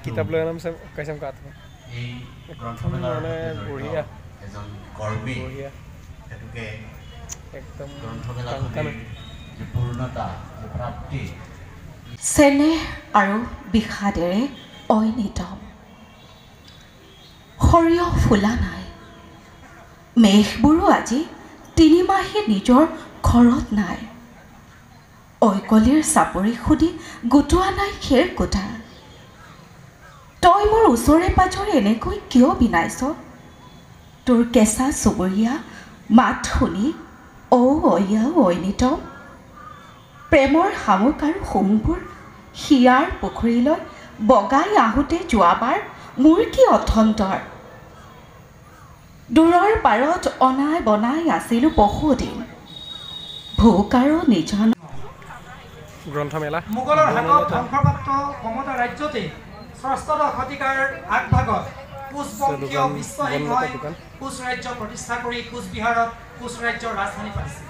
কিতাপ লৈ আনাম কাইছাম কাট এই গ্ৰন্থমেলাৰ মানে বঢ়িয়া এজন কৰ্মী বঢ়িয়া এটুকে একদম গ্ৰন্থমেলাখনৰ যে পূৰ্ণতা যে প্ৰাপ্তি চেনেহ আৰু বিষাদেৰে অইনিতম সৰিয়হ ফুলা নাই মেঘবোৰো আজি তিনিমাহে নিজৰ ঘৰত নাই ঐকলিৰ চাপৰি সুধি গোটোৱা নাই খেৰ কোটা তই মোৰ ওচৰে পাজৰে এনেকৈ কিয় বিনাইছ তোৰ কেঁচা চুবুৰীয়া মাত শুনি অয়া ঐনিতম প্ৰেমৰ শামুক আৰু সোমবোৰ হিয়াৰ পুখুৰীলৈ বগাই আহোঁতে যোৱাবাৰ মোৰ কি অথন্তৰ দূৰৰ পাৰত অনাই বনাই আছিলোঁ বহুদিন ভোক আৰু নিজন গ্ৰন্থমেলা মোগলৰ হাতত ধ্বংসপ্ৰাপ্ত কমতা ৰাজ্যতে ষষ্ঠদশ শতিকাৰ আগভাগত কোচবংশীয় বিশ্বহিংসই কোচ ৰাজ্য প্ৰতিষ্ঠা কৰি কোচবিহাৰত কোচ ৰাজ্যৰ ৰাজধানী পাতিছিল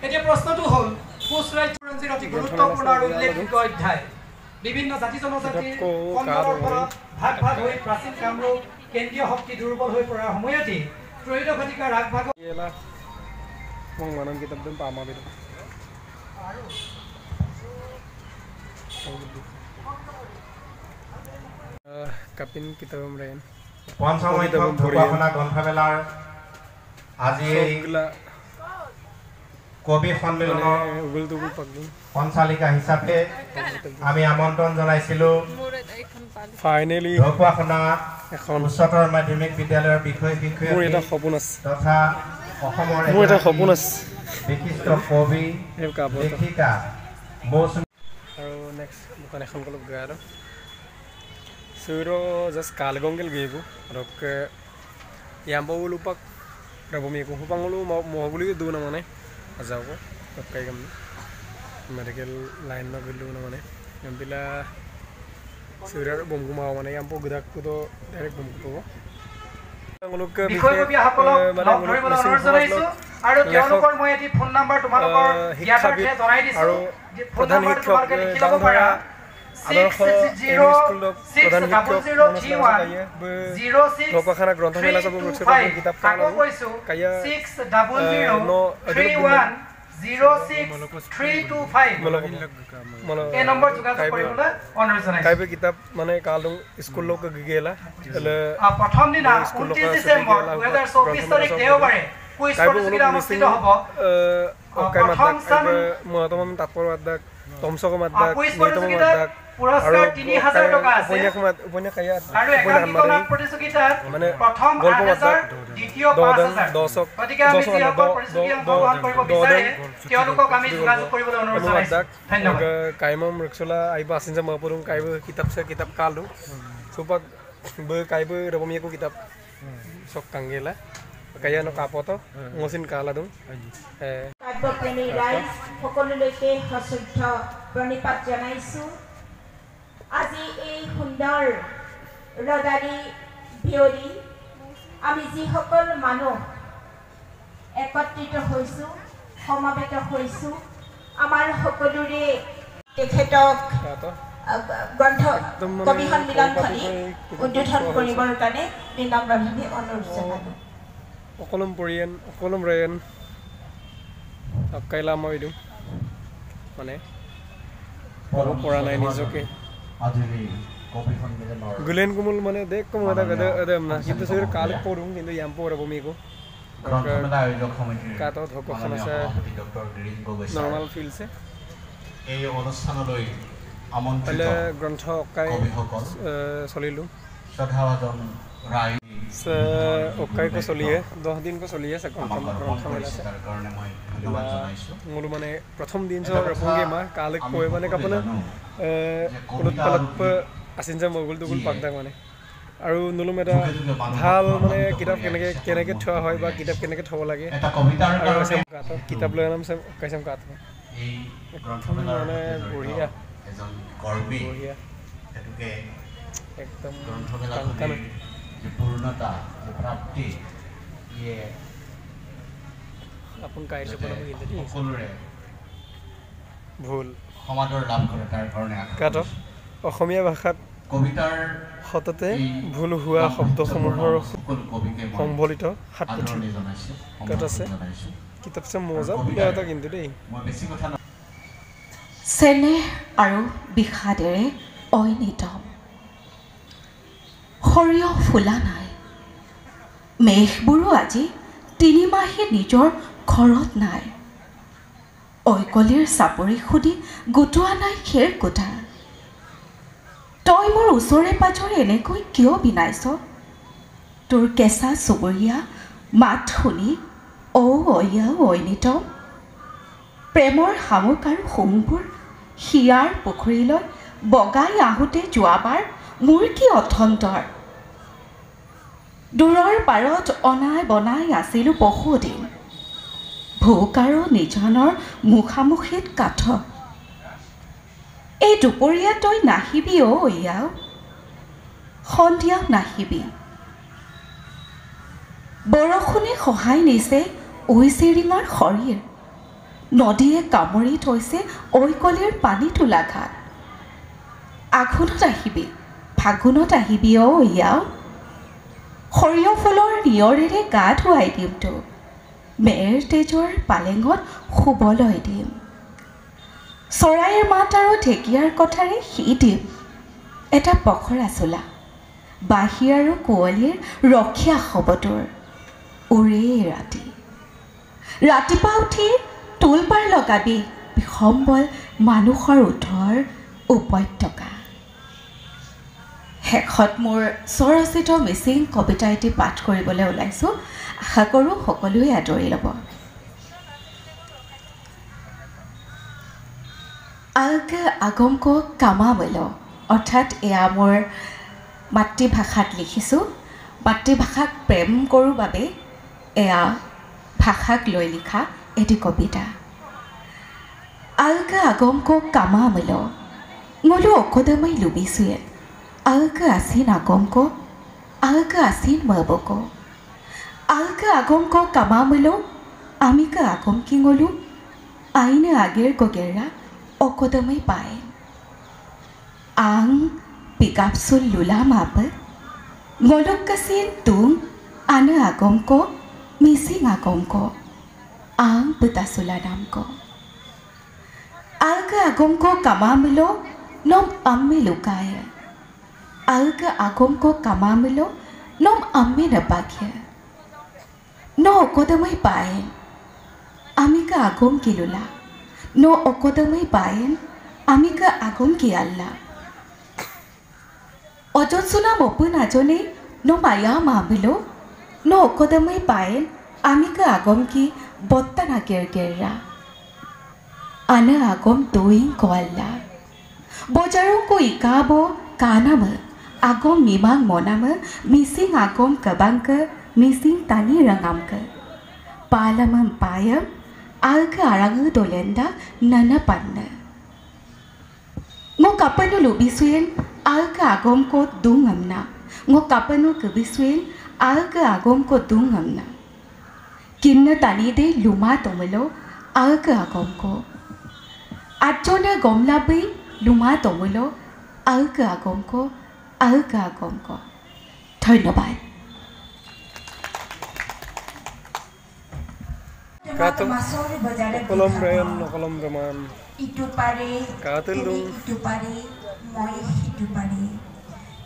এতিয়া প্ৰশ্নটো হ'ল কোচ ৰাজ্যৰ অতি গুৰুত্বপূৰ্ণ আৰু উল্লেখযোগ্য অধ্যায় বিভিন্ন জাতি জনজাতিৰ কন্দলৰ ফলত ভাগ ভাগ হৈ প্ৰাচীন কামৰূপ কেন্দ্ৰীয় শক্তি দুৰ্বল হৈ পৰাৰ সময়তে ত্ৰয়োদশ শতিকাৰ আগভাগত মংমানন কিতাপ দিম পামা বেদ কাপিন কিতাবম ৰেন পঞ্চম ঢকুৱাখানা গ্ৰন্থমেলাৰ আজি কবি সন্মিলনৰ সঞ্চালিকা হিচাপে আমি আমন্ত্ৰণ জনাইছিলোঁ ফাইনেলি ঢকুৱাখানা এখন উচ্চতৰ মাধ্যমিক বিদ্যালয়ৰ বিষয় শিক্ষক তথা অসমৰ বিশিষ্ট কবি লেখিকা আৰু নেক্সট দোকান এখন কলক গা আৰু সুৰো জাষ্ট কালগংগেল গেগু ৰক ইয়াম্বো লুপাক ৰবমিকো হুপাংলো মহগুলি দু না মানে আজাও ৰকাই গাম মেডিকেল লাইন ন গিলু না মানে এমপিলা সুৰাৰ বমগুমাও মানে ইয়াম্বো গদাকটো তো ডাইৰেক্ট বমগুটো তেওঁলোকে বিষয়ববীয়াসকলক লগ ধৰিবলৈ অনুৰোধ জনাইছো আৰু তেওঁলোকৰ মই এটি ফোন নম্বৰ তোমালোকৰ জ্ঞাতাৰ্থে জনাই দিছো আৰু ফোন নম্বৰ তোমালোকে লিখি ল'ব পাৰা 600 গ্ৰন্থমেলা চাব কিতাপ আকৌ কৈছো 60003106325 এই নম্বৰ যোগাযোগ কৰিবলৈ অনুৰোধ জনাইছো কাইবে কিতাপ মানে কালং স্কুল লোক গেলা প্ৰথম দিনা 29 ডিসেম্বৰ 2024 তাৰিখ দেওবাৰে কুইজ প্ৰতিযোগিতা অনুষ্ঠিত হ'ব প্ৰথম স্থান মহতম তাৎপৰ আদাক তমসক মাদাক নিতম মাদাক পুৰস্কাৰ 3000 টকা আছে উপন্যাস কায়া আৰু একাংকিকা প্ৰতিযোগিতাত মানে প্ৰথম 8000 দ্বিতীয় 5000 দশক গতিকে আমি যিসকল প্ৰতিযোগী অংশগ্ৰহণ কৰিব বিচাৰে তেওঁলোকক আমি যোগাযোগ কৰিবলৈ অনুৰোধ জনাইছো ধন্যবাদ কাইমম ৰক্সলা আইবা আছিনজা মহপুৰুম কাইব কিতাপ কালু সুপাক ব কাইব ৰবমিয়াকো কিতাপ সক কাংগেলা কায়া ন কাপত মছিন কালা দুম কাব্যপ্ৰেমী ৰাইজ সকলোলৈকে সশ্ৰদ্ধ প্ৰণিপাত জনাইছো আজি এই সুন্দৰ ৰদাৰী বিয়লি আমি যিসকল মানুহ একত্ৰিত হৈছোঁ সমাবেত হৈছোঁ আমাৰ সকলোৰে তেখেতক গ্ৰন্থ কবি সন্মিলনখনি উদ্বোধন কৰিবৰ কাৰণে বিনম্ৰভাৱে অনুৰোধ জনালোঁ অকলম পৰিয়েন অকলম ৰেন কাইলা মই দিওঁ মানে ক'ব পৰা নাই নিজকে গুলেন কুমুল মানে দেখ কম এটা এদম না কিন্তু সে কাল পড়ুম কিন্তু ইয়াম পড়ব মিকো গ্ৰন্থমেলা আয়োজক সমিতিৰ কাটো ধকখন আছে নৰমাল ফিলছে এই অনুষ্ঠানলৈ আমন্ত্ৰিত গ্ৰন্থ অকাই চলিলো শ্ৰদ্ধাভাজন ৰায় অকাই কো চলিয়ে 10 দিন কো চলিয়ে আছে গ্ৰন্থমেলা আছে কাৰণে মই ধন্যবাদ জনাইছো মোলো মানে প্ৰথম দিন সৰ ৰপঙ্গে মা কালক কয় মানে কাপনা কুলত পালক আছিনজা মগুল দুগুল পাকদাক মানে আৰু নুলুম এটা ভাল মানে কিতাপ কেনেকে থোৱা হয় বা কিতাপ কেনেকে থব লাগে এটা কবিতাৰ কিতাপ লৈ আনাম কাইছাম কাট এই গ্ৰন্থমেলাৰ মানে বঢ়িয়া এজন কৰ্মী বঢ়িয়া এটুকে একদম গ্ৰন্থমেলাখনৰ যে পূৰ্ণতা যে প্ৰাপ্তি ইয়ে আপন কাইছে পড়া কিন্তু সকলোৰে ভুল সমাদৰ লাভ কৰে তাৰ কাৰণে কাটো অসমীয়া ভাষাত কবিতাৰ সততে ভুল হোৱা শব্দসমূহৰ সকলো কবিকে মই সম্বলিত সাত পুথি আদৰণি জনাইছোঁ কাট আছে জনাইছোঁ কিতাপছে মজা বিয়া এটা কিন্তু দেই মই বেছি কথা চেনেহ আৰু বিষাদেৰে অইনিতম সৰিয়হ ফুলা নাই মেঘবোৰো আজি তিনিমাহে নিজৰ ঘৰত নাই ঐকলিৰ চাপৰি সুধি গোটোৱা নাই খেৰ কোঠা তই মোৰ ওচৰে পাজৰে এনেকৈ কিয় বিনাইছ তোৰ কেঁচা চুবুৰীয়া মাত শুনি অয়া ঐনিতম প্ৰেমৰ শামুক আৰু শুংবোৰ শিয়াৰ পুখুৰীলৈ বগাই আহোঁতে যোৱাবাৰ মোৰ কি অথন্তৰ দূৰৰ পাৰত অনাই বনাই আছিলোঁ বহুদিন ভোক আৰু নিজানৰ মুখামুখিত কাঠ এই দুপৰীয়া তই নাহিবি অয়াও সন্ধিয়াও নাহিবি বৰষুণে সহায় নিছে ঐচিৰিঙৰ শৰীৰ নদীয়ে কামুৰি থৈছে ঐকলিৰ পানী তোলা ঘাট আঘোণত আহিবি ফাগুণত আহিবি অয়াও সৰিয়হ ফুলৰ নিয়ৰেৰে গা ধুৱাই দিম তোক মেৰ তেজৰ পালেঙত শুবলৈ দিম চৰাইৰ মাত আৰু ঢেকীয়াৰ কথাৰে সি দিম এটা পখৰা চোলা বাঁহী আৰু কুঁৱলীৰ ৰখীয়া শবটোৰ উৰে ৰাতি ৰাতিপুৱা উঠি টোলপাৰ লগাবি বিসম্বল মানুহৰ ওঠৰ উপত্যকা শেষত মোৰ স্বৰচিত মিচিং কবিতা এটি পাঠ কৰিবলৈ ওলাইছোঁ আশা কৰোঁ সকলোৱে আদৰি ল'ব আগে আগমক কামাবল অৰ্থাৎ এয়া মোৰ মাতৃভাষাত লিখিছোঁ মাতৃভাষাক প্ৰেম কৰোঁ বাবে এয়া ভাষাক লৈ লিখা এটি কবিতা আগে আগমক কামাবল মোলো অকদমাই লুবিছোৱে আগে আসিন আগমক আগে আসিন মবক আগে আগমক কামাবলো আমিকে আগম কিঙলো আইনে আগের গগেরা অকদমাই পায় আং পিকাপসুল লুলা মাপ ngolok kasin tung ana agomko missing agomko ang betasulanamko aga agomko kamamilo nom amme lukaya aga agomko kamamilo nom amme napakya no okodamai paen amika agom kilula no okodamai paen amika agom ki Allah অজন সোনা মপু নাজনে ন মায়া মামিলো ন অকদমাই পায়েন আমিকে আগম কি বত্তা না গেরগেররা আনা আগম দইং কোয়াল্লা বজারং কো ইকাব কানাম আগম মিমাং মনাম missing আগম কবাংক missing তানি রঙামক পালামম পায়ম Alok আরাং দোলেন্দা নানা পান্না ngô kapanu lubisuin alka agom ko dungamna ngô kapanu kubisuin alka agom ko dungamna kinna tani de luma tomelo alka agom ko atjone gomlabi luma tomelo alka agom ko ধন্যবাদ Kato kolom rayon kolom raman ইটো পাৰে Katelung ইটো পাৰে মই সিটো পাৰে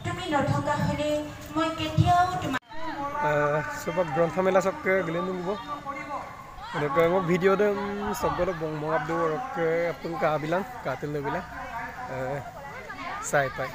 তুমি নথকা হ'লে মই কেতিয়াও তোমাৰ sebab গ্ৰন্থমেলা চককে গলে নুব এনেকৈ মই ভিডিঅ' দিম চবগলো বংমগাব দিওঁ আৰু আপোন কাবিলাং কাটিল লৈ চাই পাই